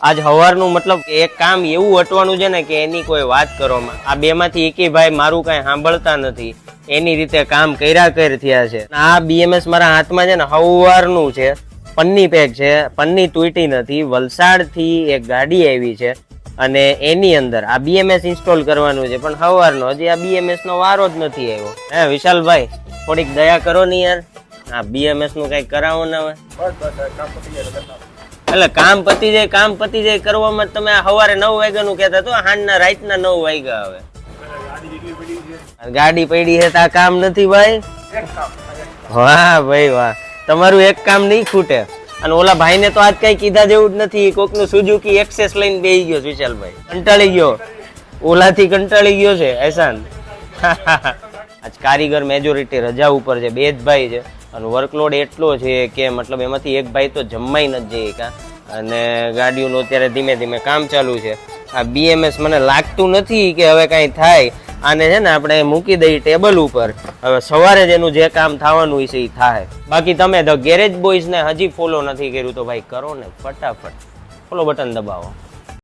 આજ હવારનું મતલબ એક કામ એવું અટવાનું છે ને કે એની કોઈ વાત કરવામાં આ બે માંથી એકેય ભાઈ મારું કઈ સાંભળતા નથી, એની રીતે કામ કર્યા થયા છે. આ BMS મારા હાથમાં છે ને હવારનું છે, પન્ની પેક છે, પન્ની તૂટી નથી. વલસાડ થી એક ગાડી આવી છે અને એની અંદર આ BMS ઇન્સ્ટોલ કરવાનું છે, પણ હવારનો હજી આ BMS નો વારો જ નથી આવ્યો. હે વિશાલભાઈ, થોડીક દયા કરો ને યાર, આ BMS નું કઈક કરાવો ને હવે. એટલે કામ પતી જાય કરવામાં તમે સવારે 9 વાગ્યાનું કહેતા તો હાંજના રાતના 9 વાગ્યા. હવે ગાડી પડી છે તો આ કામ નથી ભાઈ. વાહ ભાઈ વાહ, તમારું એક કામ નહીં ખૂટે. અને ઓલા ભાઈ ને તો આજ કઈ કીધા જેવું જ નથી. કોક નું સુઝુકી એક્સેસ લઈને બેસી ગયો વિશાલભાઈ, કંટાળી ગયો, ઓલાથી કંટાળી ગયો છે એહસાન. આજ કારીગર મેજોરિટી રજા ઉપર છે, બે જ ભાઈ છે અને વર્કલોડ એટલો છે કે મતલબ એમાંથી એક ભાઈ તો જમાઈ નથી જઈએ કા. અને ગાડીઓનું અત્યારે ધીમે ધીમે કામ ચાલુ છે. આ BMS મને લાગતું નથી કે હવે કાંઈ થાય. આને છે ને આપણે મૂકી દઈએ ટેબલ ઉપર, હવે સવારે જ એનું જે કામ થવાનું છે એ થાય. બાકી તમે ધ ગેરેજ બોયઝને હજી ફોલો નથી કર્યું તો ભાઈ કરો ને, ફટાફટ ફોલો બટન દબાવો.